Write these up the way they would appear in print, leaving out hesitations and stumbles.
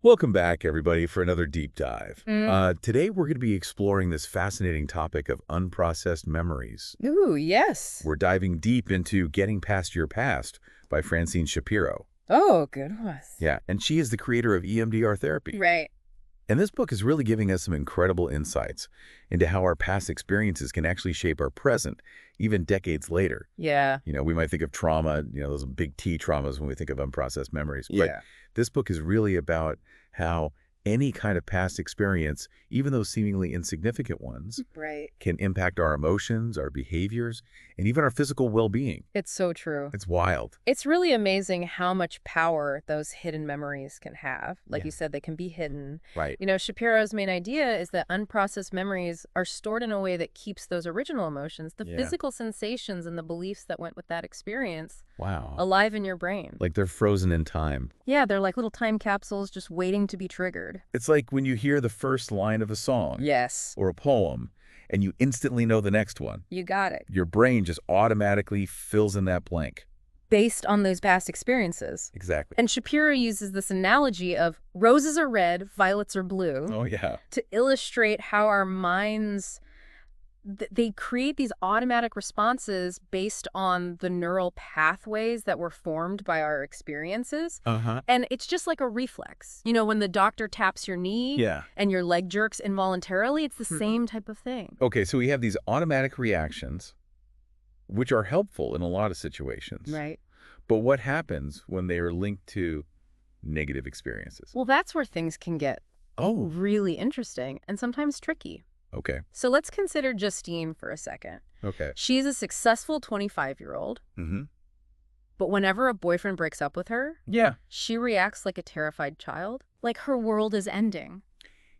Welcome back, everybody, for another deep dive. Mm. Today, we're going to be exploring this fascinating topic of unprocessed memories. Ooh, yes. We're diving deep into Getting Past Your Past by Francine Shapiro. Oh, good one. Yeah, and she is the creator of EMDR therapy. Right. And this book is really giving us some incredible insights into how our past experiences can actually shape our present, even decades later. Yeah. We might think of trauma, those big T traumas when we think of unprocessed memories. But Yeah. this book is really about how any kind of past experience, even those seemingly insignificant ones, Right. can impact our emotions, our behaviors, and even our physical well-being. It's so true. It's wild. It's really amazing how much power those hidden memories can have. Like Yeah. you said, they can be hidden. Right. Shapiro's main idea is that unprocessed memories are stored in a way that keeps those original emotions, the Yeah. physical sensations and the beliefs that went with that experience, Wow. alive in your brain. Like they're frozen in time. Yeah, they're like little time capsules just waiting to be triggered. It's like when you hear the first line of a song Yes. or a poem, and you instantly know the next one. You got it. Your brain just automatically fills in that blank. Based on those past experiences. Exactly. And Shapiro uses this analogy of roses are red, violets are blue, Oh, yeah. to illustrate how our minds, they create these automatic responses based on the neural pathways that were formed by our experiences. Uh-huh. And it's just like a reflex. When the doctor taps your knee Yeah. and your leg jerks involuntarily, it's the same type of thing. Okay, so we have these automatic reactions, which are helpful in a lot of situations. Right. But what happens when they are linked to negative experiences? Well, that's where things can get Oh, really interesting and sometimes tricky. okay. So let's consider Justine for a second. Okay. She's a successful 25-year-old, Mm-hmm. but whenever a boyfriend breaks up with her, Yeah. she reacts like a terrified child, like her world is ending.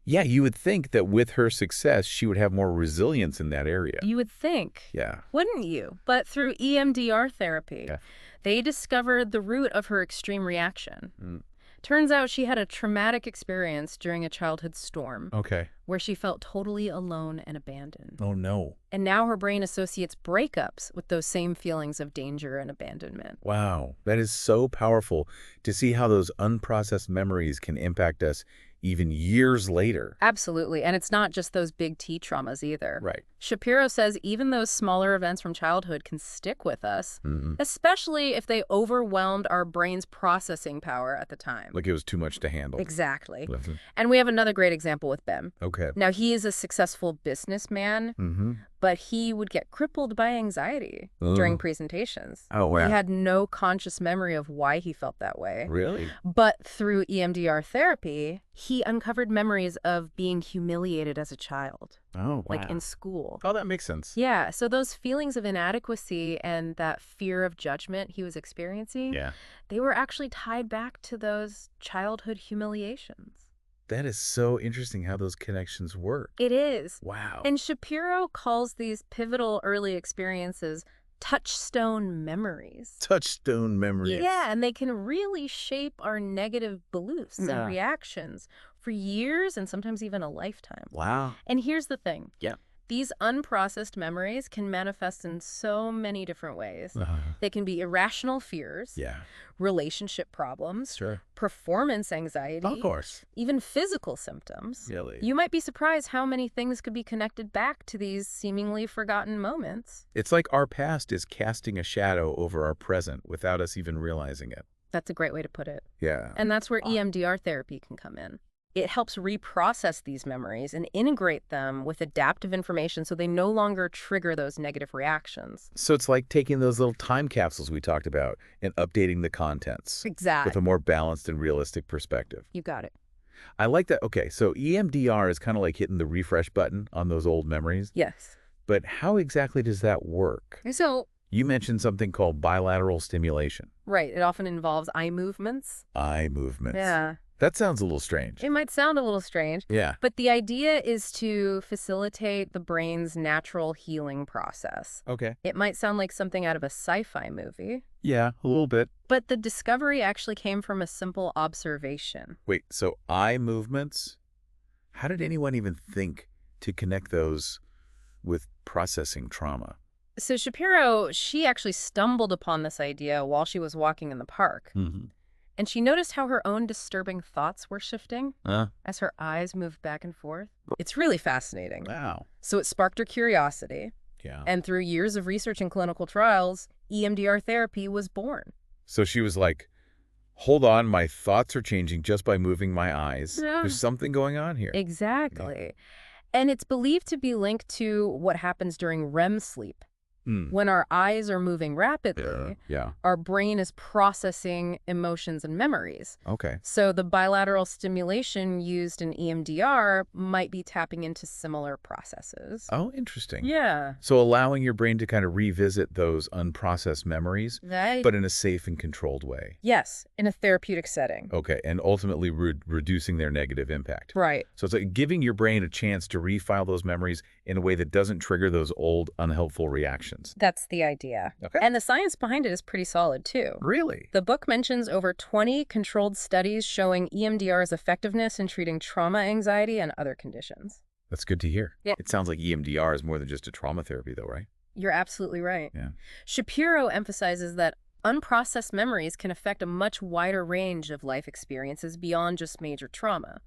Yeah, you would think that with her success, she would have more resilience in that area. You would think, Yeah. wouldn't you? But through EMDR therapy, Yeah. they discovered the root of her extreme reaction. Mm. Turns out she had a traumatic experience during a childhood storm Okay. where she felt totally alone and abandoned. Oh, no. And now her brain associates breakups with those same feelings of danger and abandonment. Wow. That is so powerful to see how those unprocessed memories can impact us even years later. Absolutely. And it's not just those big T traumas either. Right. Shapiro says even those smaller events from childhood can stick with us, Mm-hmm. especially if they overwhelmed our brain's processing power at the time. Like it was too much to handle. Exactly. Listen. And we have another great example with Ben. Okay. Now, he is a successful businessman, Mm-hmm. but he would get crippled by anxiety during presentations. Oh, wow. He had no conscious memory of why he felt that way. Really? But through EMDR therapy, he uncovered memories of being humiliated as a child, Oh, wow. like in school. Oh, that makes sense. Yeah, so those feelings of inadequacy and that fear of judgment he was experiencing, Yeah. they were actually tied back to those childhood humiliations. That is so interesting how those connections work. It is. Wow. And Shapiro calls these pivotal early experiences touchstone memories. Touchstone memories. Yeah, and they can really shape our negative beliefs Yeah. and reactions for years and sometimes even a lifetime. Wow. And here's the thing. Yeah. These unprocessed memories can manifest in so many different ways. Uh-huh. They can be irrational fears, Yeah. relationship problems, Sure. performance anxiety, Of course. even physical symptoms. Really. You might be surprised how many things could be connected back to these seemingly forgotten moments. It's like our past is casting a shadow over our present without us even realizing it. That's a great way to put it. Yeah. And that's where EMDR therapy can come in. It helps reprocess these memories and integrate them with adaptive information so they no longer trigger those negative reactions. So it's like taking those little time capsules we talked about and updating the contents Exactly. with a more balanced and realistic perspective. You got it. I like that. Okay, so EMDR is kind of like hitting the refresh button on those old memories. Yes. But how exactly does that work? So, You mentioned something called bilateral stimulation. right, it often involves eye movements. Eye movements. Yeah. That sounds a little strange. It might sound a little strange, Yeah. but the idea is to facilitate the brain's natural healing process. Okay. It might sound like something out of a sci-fi movie, Yeah, a little bit. but the discovery actually came from a simple observation. Wait, so eye movements? How did anyone even think to connect those with processing trauma? So Shapiro, she actually stumbled upon this idea while she was walking in the park. Mm-hmm. And she noticed how her own disturbing thoughts were shifting as her eyes moved back and forth. It's really fascinating. Wow. So it sparked her curiosity. Yeah. And through years of research and clinical trials, EMDR therapy was born. So she was like, hold on, my thoughts are changing just by moving my eyes. Yeah. There's something going on here. Exactly. Yeah. And it's believed to be linked to what happens during REM sleep. When our eyes are moving rapidly, our brain is processing emotions and memories. Okay. So the bilateral stimulation used in EMDR might be tapping into similar processes. Oh, interesting. Yeah. So allowing your brain to kind of revisit those unprocessed memories, Right. but in a safe and controlled way. Yes, in a therapeutic setting. Okay, and ultimately reducing their negative impact. Right. So it's like giving your brain a chance to refile those memories in a way that doesn't trigger those old, unhelpful reactions. That's the idea. Okay. And the science behind it is pretty solid, too. Really? The book mentions over 20 controlled studies showing EMDR's effectiveness in treating trauma, anxiety, and other conditions. That's good to hear. Yeah. It sounds like EMDR is more than just a trauma therapy, though, right? You're absolutely right. Yeah. Shapiro emphasizes that unprocessed memories can affect a much wider range of life experiences beyond just major trauma.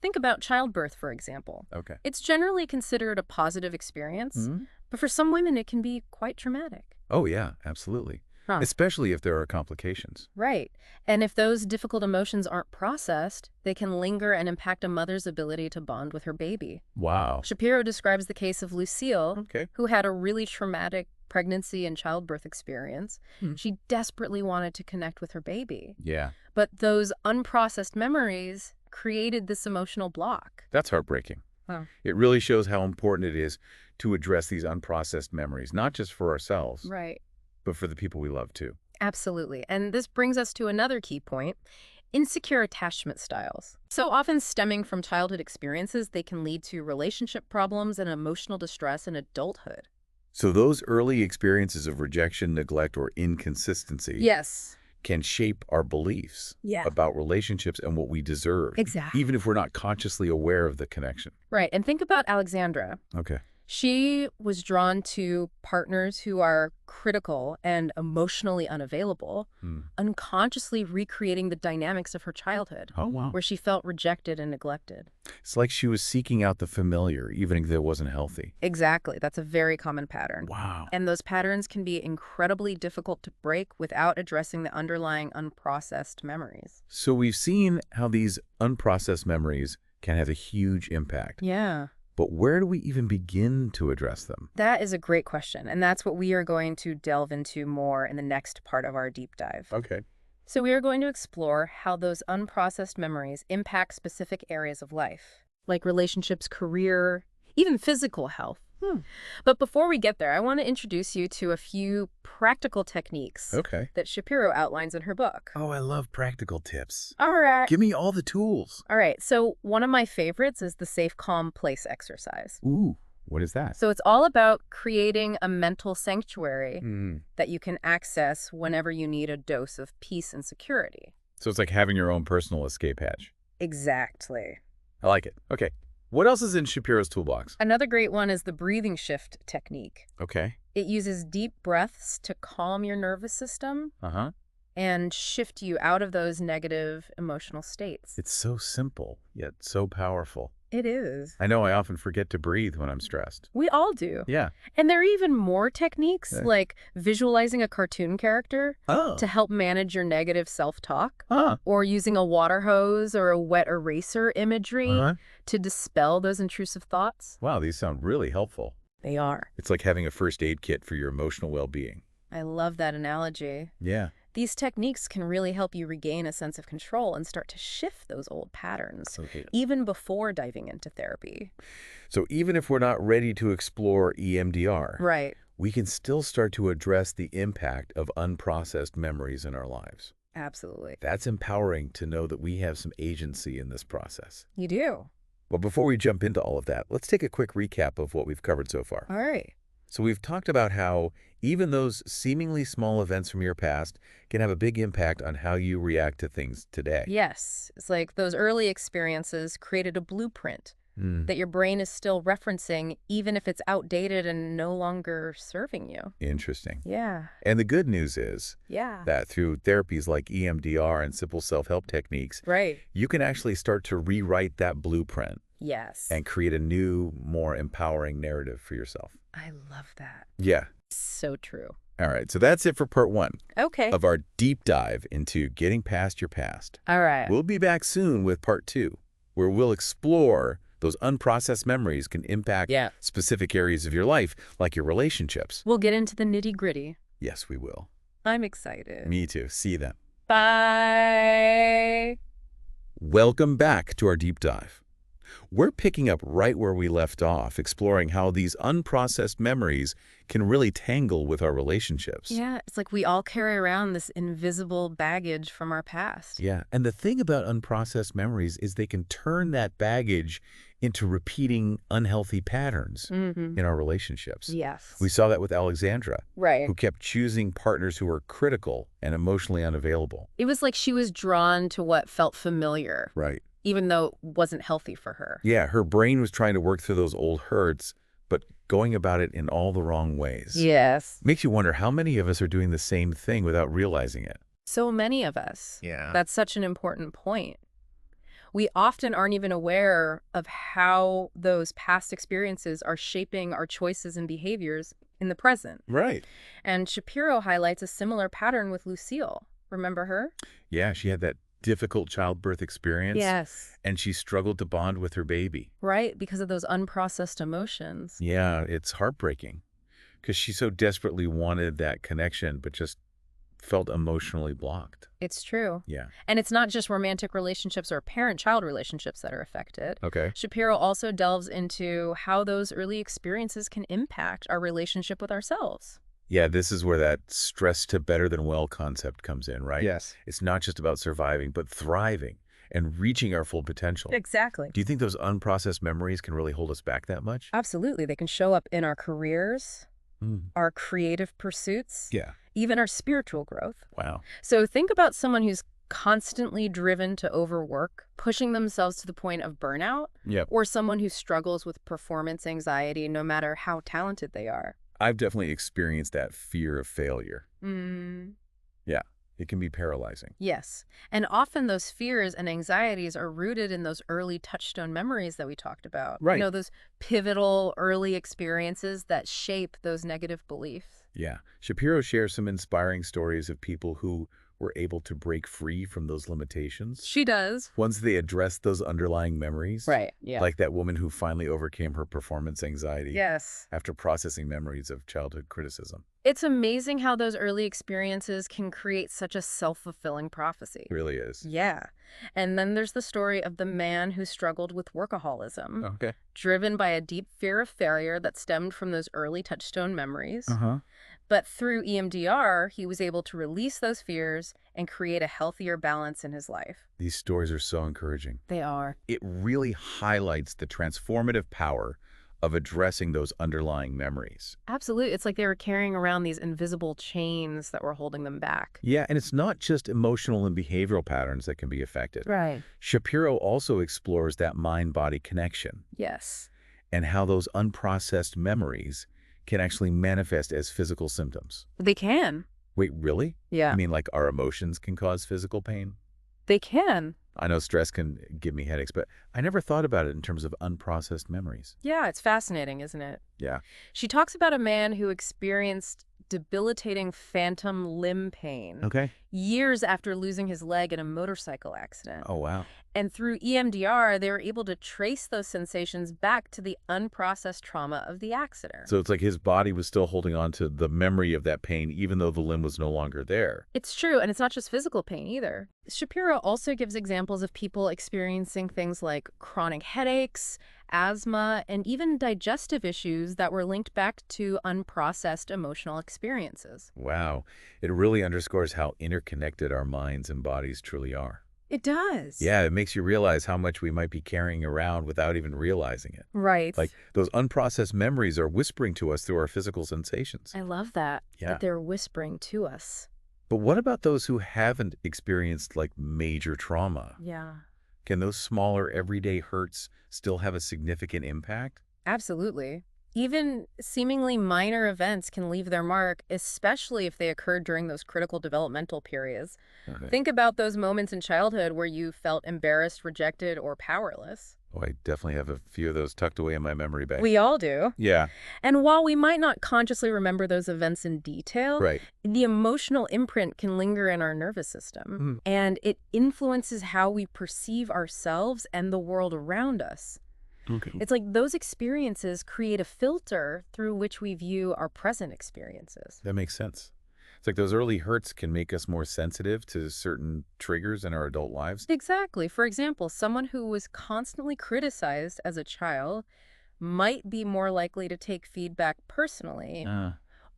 Think about childbirth, for example. Okay. It's generally considered a positive experience, but for some women it can be quite traumatic. Oh, yeah, absolutely. Huh. Especially if there are complications. Right. And if those difficult emotions aren't processed, they can linger and impact a mother's ability to bond with her baby. Wow. Shapiro describes the case of Lucille, Okay. who had a really traumatic pregnancy and childbirth experience. She desperately wanted to connect with her baby. Yeah. But those unprocessed memories created this emotional block. That's heartbreaking. Wow. It really shows how important it is to address these unprocessed memories, not just for ourselves, Right. but for the people we love, too. Absolutely. And this brings us to another key point. Insecure attachment styles. So often stemming from childhood experiences, they can lead to relationship problems and emotional distress in adulthood. So those early experiences of rejection, neglect, or inconsistency Yes. can shape our beliefs about relationships and what we deserve. Exactly. Even if we're not consciously aware of the connection. Right. And think about Alexandra. Okay. She was drawn to partners who are critical and emotionally unavailable, unconsciously recreating the dynamics of her childhood, Oh, wow. where she felt rejected and neglected. It's like she was seeking out the familiar, even if it wasn't healthy. Exactly. That's a very common pattern. Wow. And those patterns can be incredibly difficult to break without addressing the underlying unprocessed memories. So we've seen how these unprocessed memories can have a huge impact. Yeah. But where do we even begin to address them? That is a great question, and that's what we are going to delve into more in the next part of our deep dive. Okay. So we are going to explore how those unprocessed memories impact specific areas of life, like relationships, career, even physical health. But before we get there, I want to introduce you to a few practical techniques that Shapiro outlines in her book. Oh, I love practical tips. All right. Give me all the tools. All right. So one of my favorites is the safe, calm place exercise. Ooh, what is that? So it's all about creating a mental sanctuary that you can access whenever you need a dose of peace and security. So it's like having your own personal escape hatch. Exactly. I like it. Okay. What else is in Shapiro's toolbox? Another great one is the breathing shift technique. Okay. It uses deep breaths to calm your nervous system and shift you out of those negative emotional states. It's so simple, yet so powerful. It is. I know I often forget to breathe when I'm stressed. We all do. Yeah. And there are even more techniques, like visualizing a cartoon character to help manage your negative self-talk, or using a water hose or a wet eraser imagery to dispel those intrusive thoughts. Wow, these sound really helpful. They are. It's like having a first aid kit for your emotional well-being. I love that analogy. Yeah. These techniques can really help you regain a sense of control and start to shift those old patterns, even before diving into therapy. So even if we're not ready to explore EMDR, we can still start to address the impact of unprocessed memories in our lives. Absolutely. That's empowering to know that we have some agency in this process. You do. Well, before we jump into all of that, let's take a quick recap of what we've covered so far. All right. So we've talked about how even those seemingly small events from your past can have a big impact on how you react to things today. Yes. It's like those early experiences created a blueprint that your brain is still referencing, even if it's outdated and no longer serving you. Interesting. Yeah. And the good news is that through therapies like EMDR and simple self-help techniques, you can actually start to rewrite that blueprint. Yes. And create a new, more empowering narrative for yourself. I love that. Yeah. So true. All right, so that's it for part 1 of our deep dive into getting past your past. All right. We'll be back soon with part 2, where we'll explore those unprocessed memories can impact specific areas of your life, like your relationships. We'll get into the nitty-gritty. Yes, we will. I'm excited. Me too. See you then. Bye. Welcome back to our deep dive. We're picking up right where we left off, exploring how these unprocessed memories can really tangle with our relationships. Yeah, it's like we all carry around this invisible baggage from our past. Yeah, and the thing about unprocessed memories is they can turn that baggage into repeating unhealthy patterns in our relationships. Yes. We saw that with Alexandra, right, who kept choosing partners who were critical and emotionally unavailable. It was like she was drawn to what felt familiar. Right. Even though it wasn't healthy for her. Yeah, her brain was trying to work through those old hurts, but going about it in all the wrong ways. Yes. Makes you wonder how many of us are doing the same thing without realizing it. So many of us. Yeah. That's such an important point. We often aren't even aware of how those past experiences are shaping our choices and behaviors in the present. Right. And Shapiro highlights a similar pattern with Lucille. Remember her? Yeah, she had that difficult childbirth experience. Yes. And she struggled to bond with her baby. Right, because of those unprocessed emotions. Yeah, it's heartbreaking because she so desperately wanted that connection, but just felt emotionally blocked. It's true. Yeah. And it's not just romantic relationships or parent-child relationships that are affected. Okay. Shapiro also delves into how those early experiences can impact our relationship with ourselves. Yeah, this is where that stress to better than well concept comes in, right? Yes. It's not just about surviving, but thriving and reaching our full potential. Exactly. Do you think those unprocessed memories can really hold us back that much? Absolutely. They can show up in our careers, our creative pursuits, even our spiritual growth. Wow. So think about someone who's constantly driven to overwork, pushing themselves to the point of burnout, or someone who struggles with performance anxiety no matter how talented they are. I've definitely experienced that fear of failure. Yeah, it can be paralyzing. Yes. And often those fears and anxieties are rooted in those early touchstone memories that we talked about. Right. You know, those pivotal early experiences that shape those negative beliefs. Yeah. Shapiro shares some inspiring stories of people who were able to break free from those limitations. She does. Once they addressed those underlying memories. Right, yeah. Like that woman who finally overcame her performance anxiety. Yes. After processing memories of childhood criticism. It's amazing how those early experiences can create such a self-fulfilling prophecy. It really is. Yeah. And then there's the story of the man who struggled with workaholism. Okay. Driven by a deep fear of failure that stemmed from those early touchstone memories. But through EMDR, he was able to release those fears and create a healthier balance in his life. These stories are so encouraging. They are. It really highlights the transformative power of addressing those underlying memories. Absolutely. It's like they were carrying around these invisible chains that were holding them back. Yeah, and it's not just emotional and behavioral patterns that can be affected. Right. Shapiro also explores that mind-body connection. Yes. And how those unprocessed memories can actually manifest as physical symptoms. They can. Wait, really? Yeah. I mean, like our emotions can cause physical pain? They can. I know stress can give me headaches, but I never thought about it in terms of unprocessed memories. Yeah, it's fascinating, isn't it? Yeah. She talks about a man who experienced debilitating phantom limb pain years after losing his leg in a motorcycle accident. Oh, wow. And through EMDR, they were able to trace those sensations back to the unprocessed trauma of the accident. So it's like his body was still holding on to the memory of that pain, even though the limb was no longer there. It's true, and it's not just physical pain either. Shapiro also gives examples of people experiencing things like chronic headaches, asthma, and even digestive issues that were linked back to unprocessed emotional experiences. Wow. It really underscores how interconnected our minds and bodies truly are. It does. Yeah, it makes you realize how much we might be carrying around without even realizing it. Right. Like those unprocessed memories are whispering to us through our physical sensations. I love that. Yeah. That they're whispering to us. But what about those who haven't experienced like major trauma? Yeah. Can those smaller everyday hurts still have a significant impact? Absolutely. Even seemingly minor events can leave their mark, especially if they occurred during those critical developmental periods. Okay. Think about those moments in childhood where you felt embarrassed, rejected, or powerless. Oh, I definitely have a few of those tucked away in my memory bank. We all do. Yeah, And while we might not consciously remember those events in detail, right. the emotional imprint can linger in our nervous system, and it influences how we perceive ourselves and the world around us. Okay. It's like those experiences create a filter through which we view our present experiences. That makes sense. It's like those early hurts can make us more sensitive to certain triggers in our adult lives. Exactly. For example, someone who was constantly criticized as a child might be more likely to take feedback personally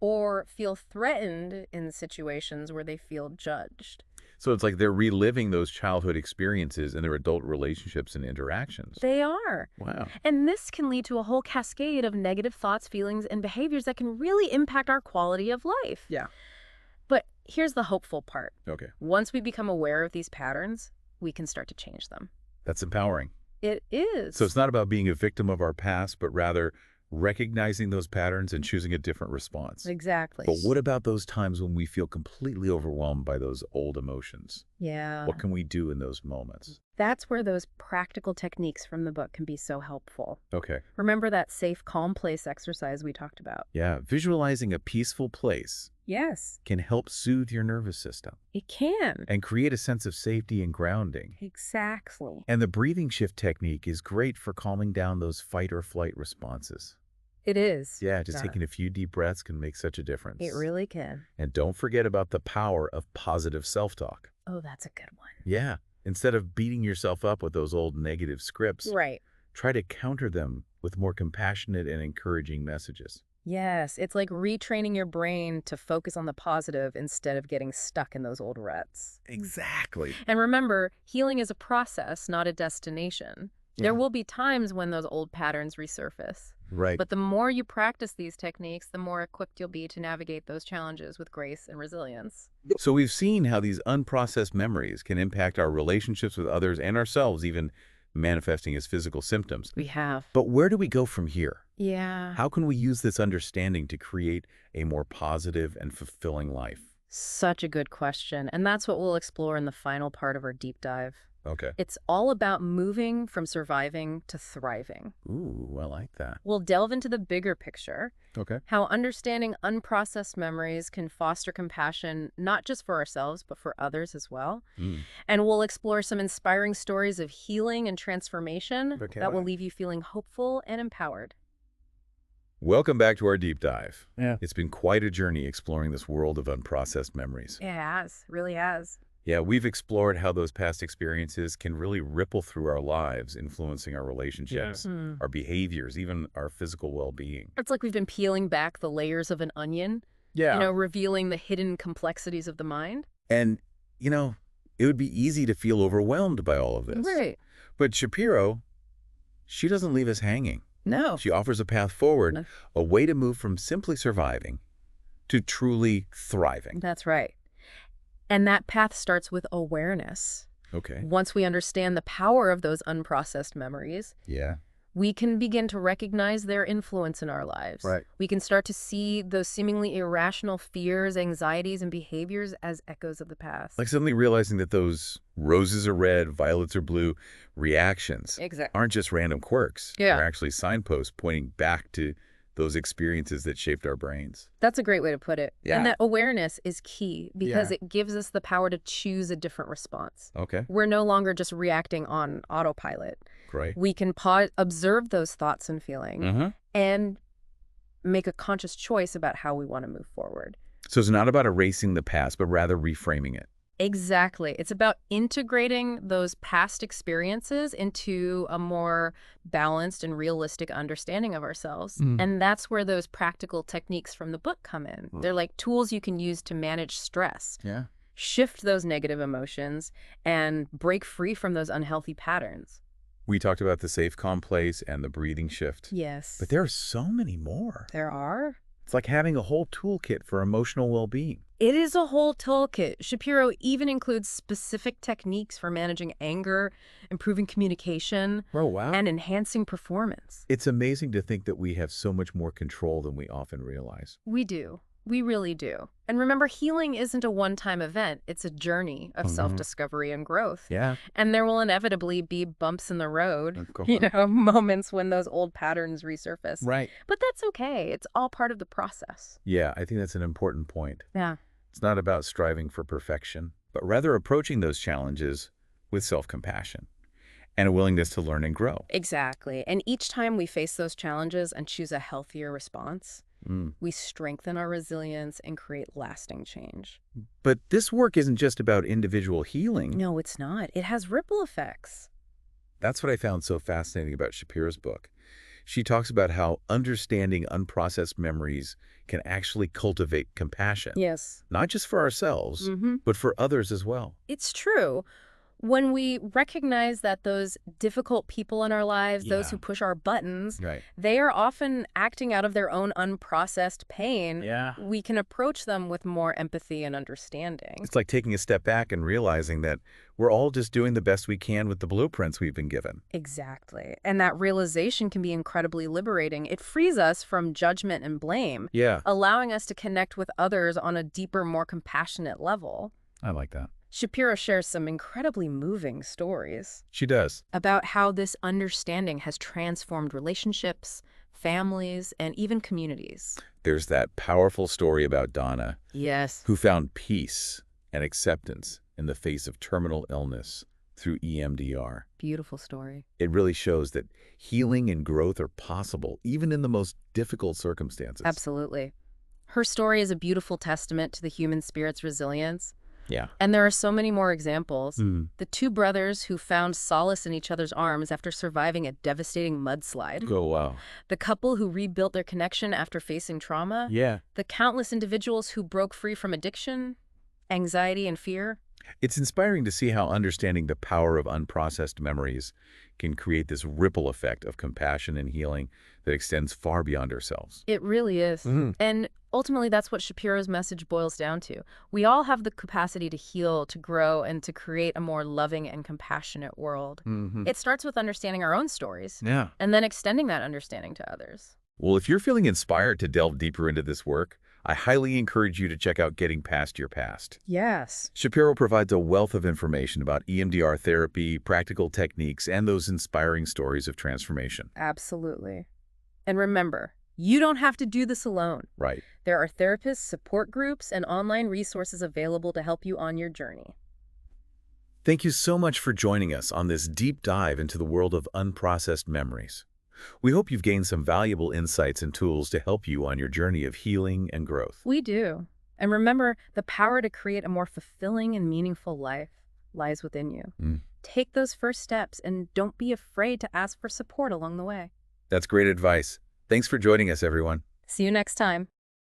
or feel threatened in situations where they feel judged. So it's like they're reliving those childhood experiences in their adult relationships and interactions. They are. Wow. And this can lead to a whole cascade of negative thoughts, feelings, and behaviors that can really impact our quality of life. Yeah. But here's the hopeful part. Okay. Once we become aware of these patterns, we can start to change them. That's empowering. It is. So it's not about being a victim of our past, but rather recognizing those patterns and choosing a different response. Exactly. But what about those times when we feel completely overwhelmed by those old emotions? Yeah. What can we do in those moments? That's where those practical techniques from the book can be so helpful. Okay. Remember that safe, calm place exercise we talked about? Yeah, visualizing a peaceful place Yes. can help soothe your nervous system It can. and create a sense of safety and grounding. Exactly. And the breathing shift technique is great for calming down those fight or flight responses. It is. Yeah, just taking a few deep breaths can make such a difference. It really can. And don't forget about the power of positive self-talk. Oh, that's a good one. Yeah, instead of beating yourself up with those old negative scripts, Right. try to counter them with more compassionate and encouraging messages. Yes, it's like retraining your brain to focus on the positive instead of getting stuck in those old ruts. Exactly. And remember, healing is a process, not a destination. There will be times when those old patterns resurface. Right. But the more you practice these techniques, the more equipped you'll be to navigate those challenges with grace and resilience. So we've seen how these unprocessed memories can impact our relationships with others and ourselves, even manifesting as physical symptoms. We have. But where do we go from here? Yeah. How can we use this understanding to create a more positive and fulfilling life? Such a good question. And that's what we'll explore in the final part of our deep dive. Okay. It's all about moving from surviving to thriving. Ooh, I like that. We'll delve into the bigger picture, Okay. how understanding unprocessed memories can foster compassion, not just for ourselves, but for others as well. And we'll explore some inspiring stories of healing and transformation that will leave you feeling hopeful and empowered. Welcome back to our deep dive. Yeah. It's been quite a journey exploring this world of unprocessed memories. It has, really has. Yeah, we've explored how those past experiences can really ripple through our lives, influencing our relationships, our behaviors, even our physical well-being. It's like we've been peeling back the layers of an onion, Yeah. revealing the hidden complexities of the mind. And, it would be easy to feel overwhelmed by all of this. Right. But Shapiro, she doesn't leave us hanging. No. She offers a path forward, No. a way to move from simply surviving to truly thriving. That's right. And that path starts with awareness. Okay. Once we understand the power of those unprocessed memories, Yeah. we can begin to recognize their influence in our lives. Right. We can start to see those seemingly irrational fears, anxieties, and behaviors as echoes of the past. Like suddenly realizing that those roses are red, violets are blue reactions Exactly. aren't just random quirks. Yeah. They're actually signposts pointing back to those experiences that shaped our brains. That's a great way to put it. Yeah. And that awareness is key because Yeah. it gives us the power to choose a different response. Okay. We're no longer just reacting on autopilot. Great. We can pause, observe those thoughts and feelings, and make a conscious choice about how we want to move forward. So it's not about erasing the past, but rather reframing it. Exactly. It's about integrating those past experiences into a more balanced and realistic understanding of ourselves. And that's where those practical techniques from the book come in. They're like tools you can use to manage stress, Yeah. shift those negative emotions, and break free from those unhealthy patterns. We talked about the safe, calm place and the breathing shift. Yes. But there are so many more. There are. It's like having a whole toolkit for emotional well-being. It is a whole toolkit. Shapiro even includes specific techniques for managing anger, improving communication, Oh, wow. and enhancing performance. It's amazing to think that we have so much more control than we often realize. We do. We really do. And remember, healing isn't a one-time event. It's a journey of self-discovery and growth. Yeah. And there will inevitably be bumps in the road, Of course. moments when those old patterns resurface. Right. But that's okay. It's all part of the process. Yeah, I think that's an important point. Yeah. It's not about striving for perfection, but rather approaching those challenges with self-compassion and a willingness to learn and grow. Exactly. And each time we face those challenges and choose a healthier response, we strengthen our resilience and create lasting change. But this work isn't just about individual healing. No, it's not. It has ripple effects. That's what I found so fascinating about Shapiro's book. She talks about how understanding unprocessed memories can actually cultivate compassion. Yes. Not just for ourselves, but for others as well. It's true. When we recognize that those difficult people in our lives, those Yeah. who push our buttons, Right. they are often acting out of their own unprocessed pain, Yeah. we can approach them with more empathy and understanding. It's like taking a step back and realizing that we're all just doing the best we can with the blueprints we've been given. Exactly. And that realization can be incredibly liberating. It frees us from judgment and blame, Yeah, allowing us to connect with others on a deeper, more compassionate level. I like that. Shapiro shares some incredibly moving stories She does. about how this understanding has transformed relationships, families, and even communities. There's that powerful story about Donna, Yes. who found peace and acceptance in the face of terminal illness through EMDR. Beautiful story. It really shows that healing and growth are possible, even in the most difficult circumstances. Absolutely. Her story is a beautiful testament to the human spirit's resilience. Yeah. And there are so many more examples. Mm. The two brothers who found solace in each other's arms after surviving a devastating mudslide. Oh, wow. The couple who rebuilt their connection after facing trauma. Yeah. The countless individuals who broke free from addiction, anxiety, and fear. It's inspiring to see how understanding the power of unprocessed memories can create this ripple effect of compassion and healing that extends far beyond ourselves. It really is. And ultimately, that's what Shapiro's message boils down to. We all have the capacity to heal, to grow, and to create a more loving and compassionate world. It starts with understanding our own stories, Yeah. and then extending that understanding to others. Well, if you're feeling inspired to delve deeper into this work, I highly encourage you to check out Getting Past Your Past. Yes. Shapiro provides a wealth of information about EMDR therapy, practical techniques, and those inspiring stories of transformation. Absolutely. And remember, you don't have to do this alone. Right. There are therapists, support groups, and online resources available to help you on your journey. Thank you so much for joining us on this deep dive into the world of unprocessed memories. We hope you've gained some valuable insights and tools to help you on your journey of healing and growth. We do. And remember, the power to create a more fulfilling and meaningful life lies within you. Take those first steps and don't be afraid to ask for support along the way. That's great advice. Thanks for joining us, everyone. See you next time.